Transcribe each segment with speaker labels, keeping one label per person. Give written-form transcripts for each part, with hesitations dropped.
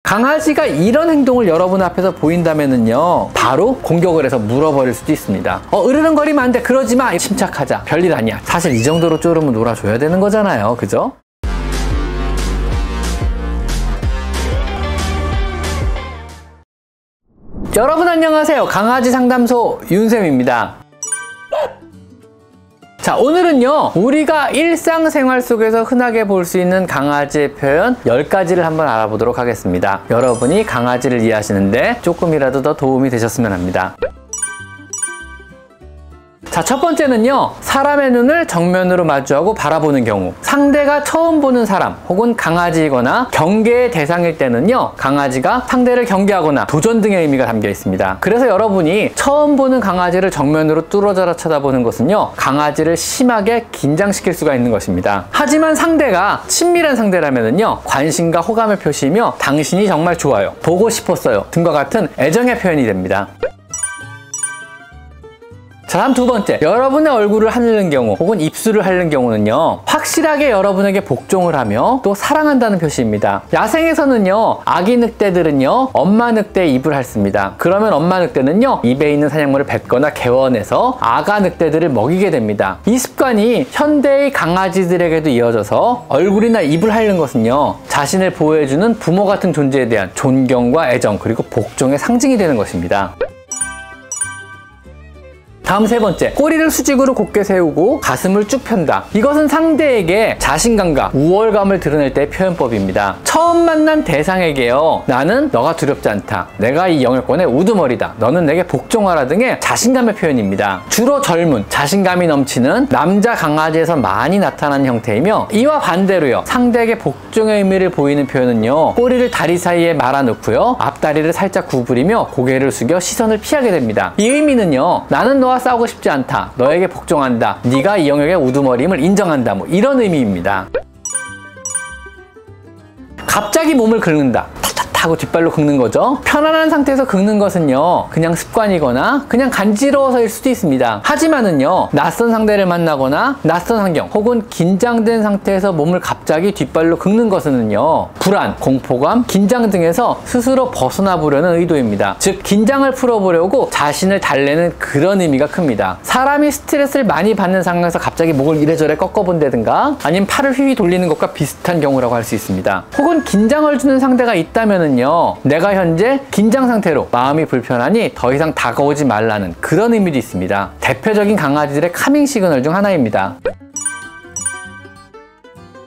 Speaker 1: 강아지가 이런 행동을 여러분 앞에서 보인다면은요, 바로 공격을 해서 물어버릴 수도 있습니다. 으르렁거리면 안 돼, 그러지 마, 침착하자, 별일 아니야. 사실 이 정도로 쪼르면 놀아줘야 되는 거잖아요, 그죠? 여러분 안녕하세요. 강아지 상담소 윤쌤입니다. 자, 오늘은요, 우리가 일상생활 속에서 흔하게 볼 수 있는 강아지의 표현 10가지를 한번 알아보도록 하겠습니다. 여러분이 강아지를 이해하시는데 조금이라도 더 도움이 되셨으면 합니다. 자, 첫 번째는요, 사람의 눈을 정면으로 마주하고 바라보는 경우. 상대가 처음 보는 사람 혹은 강아지이거나 경계의 대상일 때는요, 강아지가 상대를 경계하거나 도전 등의 의미가 담겨 있습니다. 그래서 여러분이 처음 보는 강아지를 정면으로 뚫어져라 쳐다보는 것은요, 강아지를 심하게 긴장시킬 수가 있는 것입니다. 하지만 상대가 친밀한 상대라면은요, 관심과 호감을 표시하며 당신이 정말 좋아요, 보고 싶었어요 등과 같은 애정의 표현이 됩니다. 자, 다음 두 번째, 여러분의 얼굴을 하늘는 경우 혹은 입술을 핥는 경우는요, 확실하게 여러분에게 복종을 하며 또 사랑한다는 표시입니다. 야생에서는요, 아기 늑대들은요, 엄마 늑대의 입을 핥습니다. 그러면 엄마 늑대는요, 입에 있는 사냥물을 뱉거나 개원해서 아가 늑대들을 먹이게 됩니다. 이 습관이 현대의 강아지들에게도 이어져서 얼굴이나 입을 핥는 것은요, 자신을 보호해주는 부모 같은 존재에 대한 존경과 애정 그리고 복종의 상징이 되는 것입니다. 다음 세 번째, 꼬리를 수직으로 곧게 세우고 가슴을 쭉 편다. 이것은 상대에게 자신감과 우월감을 드러낼 때의 표현법입니다. 처음 만난 대상에게요, 나는 너가 두렵지 않다, 내가 이 영역권의 우두머리다, 너는 내게 복종하라 등의 자신감의 표현입니다. 주로 젊은, 자신감이 넘치는 남자 강아지에서 많이 나타나는 형태이며, 이와 반대로요, 상대에게 복종의 의미를 보이는 표현은요, 꼬리를 다리 사이에 말아놓고요, 앞다리를 살짝 구부리며 고개를 숙여 시선을 피하게 됩니다. 이 의미는요, 나는 너와 싸우고 싶지 않다, 너에게 복종한다, 네가 이 영역의 우두머리임을 인정한다, 뭐 이런 의미입니다. 갑자기 몸을 긁는다, 하고 뒷발로 긁는 거죠. 편안한 상태에서 긁는 것은요, 그냥 습관이거나 그냥 간지러워서일 수도 있습니다. 하지만은요, 낯선 상대를 만나거나 낯선 환경 혹은 긴장된 상태에서 몸을 갑자기 뒷발로 긁는 것은요, 불안, 공포감, 긴장 등에서 스스로 벗어나 보려는 의도입니다. 즉, 긴장을 풀어보려고 자신을 달래는 그런 의미가 큽니다. 사람이 스트레스를 많이 받는 상황에서 갑자기 목을 이래저래 꺾어본다든가 아니면 팔을 휘휘 돌리는 것과 비슷한 경우라고 할 수 있습니다. 혹은 긴장을 주는 상대가 있다면 내가 현재 긴장 상태로 마음이 불편하니 더 이상 다가오지 말라는 그런 의미도 있습니다. 대표적인 강아지들의 카밍 시그널 중 하나입니다.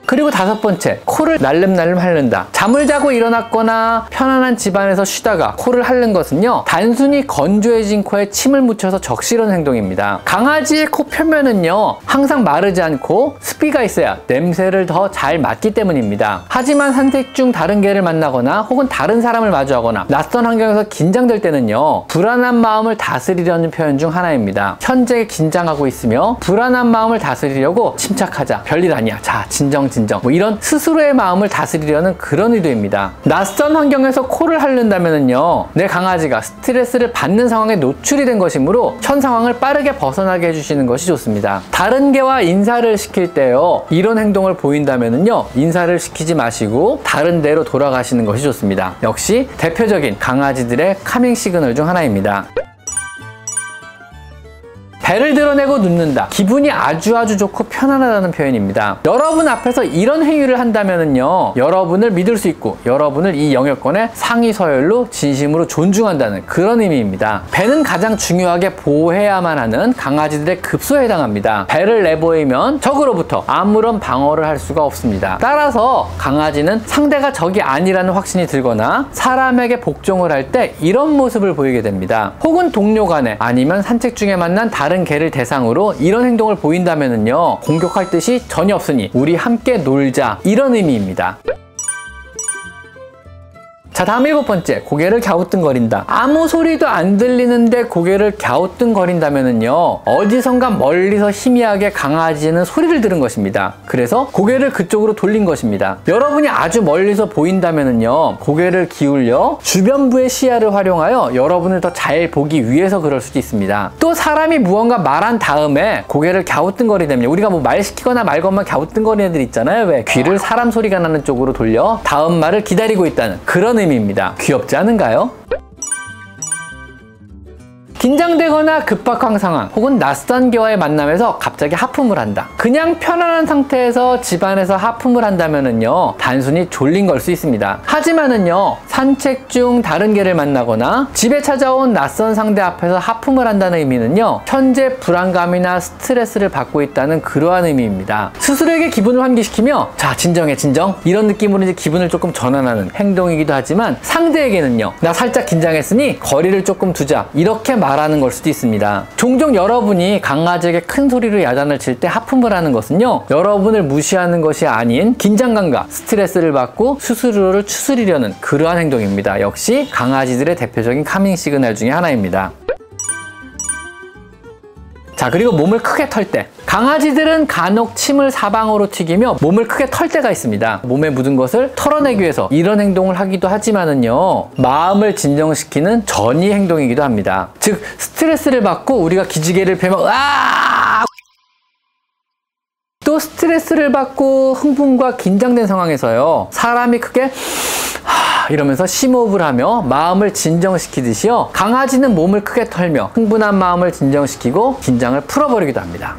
Speaker 1: 그리고 다섯 번째, 코를 날름날름 핥는다. 잠을 자고 일어났거나 편안한 집안에서 쉬다가 코를 핥는 것은요, 단순히 건조해진 코에 침을 묻혀서 적시려는 행동입니다. 강아지의 코 표면은요, 항상 마르지 않고 습기가 있어야 냄새를 더 잘 맡기 때문입니다. 하지만 산책 중 다른 개를 만나거나 혹은 다른 사람을 마주하거나 낯선 환경에서 긴장될 때는요, 불안한 마음을 다스리려는 표현 중 하나입니다. 현재 긴장하고 있으며 불안한 마음을 다스리려고 침착하자, 별일 아니야, 자, 진정, 뭐 이런 스스로의 마음을 다스리려는 그런 의도입니다. 낯선 환경에서 코를 핥는다면요, 내 강아지가 스트레스를 받는 상황에 노출이 된 것이므로 현 상황을 빠르게 벗어나게 해주시는 것이 좋습니다. 다른 개와 인사를 시킬 때요, 이런 행동을 보인다면요, 인사를 시키지 마시고 다른 데로 돌아가시는 것이 좋습니다. 역시 대표적인 강아지들의 카밍 시그널 중 하나입니다. 배를 드러내고 눕는다. 기분이 아주 좋고 편안하다는 표현입니다. 여러분 앞에서 이런 행위를 한다면은요, 여러분을 믿을 수 있고 여러분을 이 영역권의 상위 서열로 진심으로 존중한다는 그런 의미입니다. 배는 가장 중요하게 보호해야만 하는 강아지들의 급소에 해당합니다. 배를 내보이면 적으로부터 아무런 방어를 할 수가 없습니다. 따라서 강아지는 상대가 적이 아니라는 확신이 들거나 사람에게 복종을 할 때 이런 모습을 보이게 됩니다. 혹은 동료 간에 아니면 산책 중에 만난 다른 개를 대상으로 이런 행동을 보인다면은요, 공격할 뜻이 전혀 없으니 우리 함께 놀자, 이런 의미입니다. 자, 다음 7번째, 고개를 갸우뚱거린다. 아무 소리도 안 들리는데 고개를 갸우뚱거린다면은요, 어디선가 멀리서 희미하게 강아지는 소리를 들은 것입니다. 그래서 고개를 그쪽으로 돌린 것입니다. 여러분이 아주 멀리서 보인다면은요, 고개를 기울여 주변부의 시야를 활용하여 여러분을 더 잘 보기 위해서 그럴 수도 있습니다. 또 사람이 무언가 말한 다음에 고개를 갸우뚱거리다면, 우리가 뭐 말 시키거나 말거나 갸우뚱거리는 애들 있잖아요. 왜? 귀를 사람 소리가 나는 쪽으로 돌려 다음 말을 기다리고 있다는 그런 의미입니다. 귀엽지 않은가요? 긴장되거나 급박한 상황 혹은 낯선 개와의 만남에서 갑자기 하품을 한다. 그냥 편안한 상태에서 집안에서 하품을 한다면은요, 단순히 졸린 걸 수 있습니다. 하지만은요, 산책 중 다른 개를 만나거나 집에 찾아온 낯선 상대 앞에서 하품을 한다는 의미는요, 현재 불안감이나 스트레스를 받고 있다는 그러한 의미입니다. 스스로에게 기분을 환기시키며 자, 진정해, 진정, 이런 느낌으로 이제 기분을 조금 전환하는 행동이기도 하지만, 상대에게는요, 나 살짝 긴장했으니 거리를 조금 두자, 이렇게 말하는 걸 수도 있습니다. 종종 여러분이 강아지에게 큰 소리로 야단을 칠 때 하품을 하는 것은요, 여러분을 무시하는 것이 아닌 긴장감과 스트레스를 받고 스스로를 추스리려는 그러한 행동입니다. 역시 강아지들의 대표적인 카밍 시그널 중에 하나입니다. 자, 그리고 몸을 크게 털 때, 강아지들은 간혹 침을 사방으로 튀기며 몸을 크게 털 때가 있습니다. 몸에 묻은 것을 털어내기 위해서 이런 행동을 하기도 하지만은요, 마음을 진정시키는 전이 행동이기도 합니다. 즉, 스트레스를 받고 우리가 기지개를 펴면 으아! 또 스트레스를 받고 흥분과 긴장된 상황에서요, 사람이 크게 이러면서 심호흡을 하며 마음을 진정시키듯이요, 강아지는 몸을 크게 털며 흥분한 마음을 진정시키고 긴장을 풀어버리기도 합니다.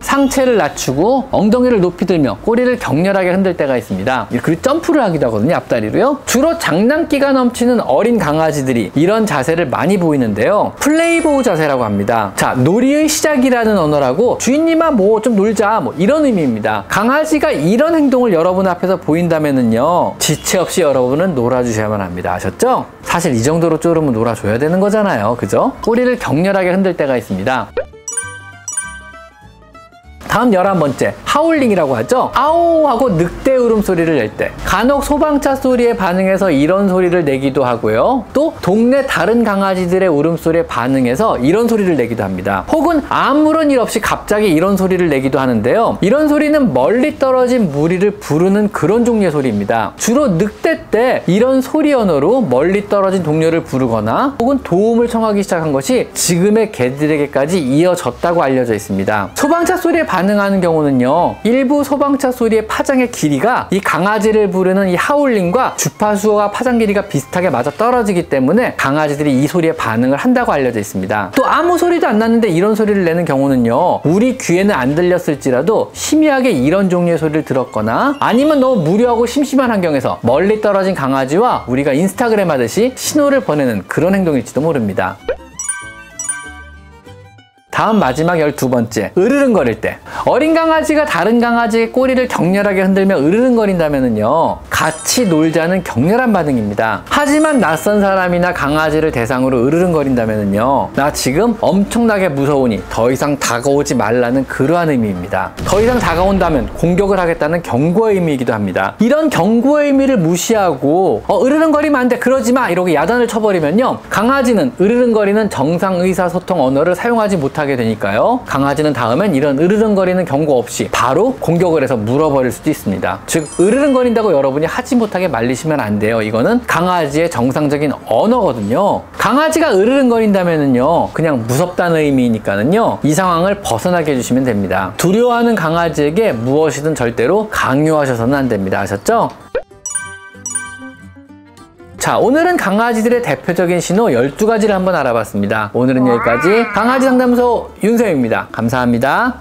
Speaker 1: 상체를 낮추고 엉덩이를 높이 들며 꼬리를 격렬하게 흔들 때가 있습니다. 그리고 점프를 하기도 하거든요, 앞다리로요. 주로 장난기가 넘치는 어린 강아지들이 이런 자세를 많이 보이는데요, 플레이보우 자세라고 합니다. 자, 놀이의 시작이라는 언어라고, 주인님아 뭐 좀 놀자, 뭐 이런 의미입니다. 강아지가 이런 행동을 여러분 앞에서 보인다면은요, 지체 없이 여러분은 놀아주셔야만 합니다. 아셨죠? 사실 이 정도로 쪼르면 놀아줘야 되는 거잖아요, 그죠? 꼬리를 격렬하게 흔들 때가 있습니다. 다음 11번째, 하울링이라고 하죠. 아오 하고 늑대 울음소리를 낼 때, 간혹 소방차 소리에 반응해서 이런 소리를 내기도 하고요, 또 동네 다른 강아지들의 울음소리에 반응해서 이런 소리를 내기도 합니다. 혹은 아무런 일 없이 갑자기 이런 소리를 내기도 하는데요, 이런 소리는 멀리 떨어진 무리를 부르는 그런 종류의 소리입니다. 주로 늑대 때 이런 소리 언어로 멀리 떨어진 동료를 부르거나 혹은 도움을 청하기 시작한 것이 지금의 개들에게까지 이어졌다고 알려져 있습니다. 소방차 소리에 반응하는 경우는요, 일부 소방차 소리의 파장의 길이가 이 강아지를 부르는 이 하울링과 주파수와 파장 길이가 비슷하게 맞아 떨어지기 때문에 강아지들이 이 소리에 반응을 한다고 알려져 있습니다. 또 아무 소리도 안 났는데 이런 소리를 내는 경우는요, 우리 귀에는 안 들렸을지라도 희미하게 이런 종류의 소리를 들었거나, 아니면 너무 무료하고 심심한 환경에서 멀리 떨어진 강아지와 우리가 인스타그램 하듯이 신호를 보내는 그런 행동일지도 모릅니다. 다음 마지막 12번째, 으르릉거릴 때. 어린 강아지가 다른 강아지의 꼬리를 격렬하게 흔들며 으르릉거린다면은요, 같이 놀자는 격렬한 반응입니다. 하지만 낯선 사람이나 강아지를 대상으로 으르릉거린다면은요, 나 지금 엄청나게 무서우니 더 이상 다가오지 말라는 그러한 의미입니다. 더 이상 다가온다면 공격을 하겠다는 경고의 의미이기도 합니다. 이런 경고의 의미를 무시하고 으르릉거리면 안 돼, 그러지 마, 이러고 야단을 쳐버리면요, 강아지는 으르릉거리는 정상 의사소통 언어를 사용하지 못하게 되니까요, 강아지는 다음엔 이런 으르릉거리는 경고 없이 바로 공격을 해서 물어버릴 수도 있습니다. 즉, 으르릉거린다고 여러분이 하지 못하게 말리시면 안 돼요. 이거는 강아지의 정상적인 언어거든요. 강아지가 으르릉거린다면은요, 그냥 무섭다는 의미니까는요, 이 상황을 벗어나게 해주시면 됩니다. 두려워하는 강아지에게 무엇이든 절대로 강요하셔서는 안 됩니다. 아셨죠? 자, 오늘은 강아지들의 대표적인 신호 12가지를 한번 알아봤습니다. 오늘은 여기까지. 강아지 상담소 윤쌤입니다. 감사합니다.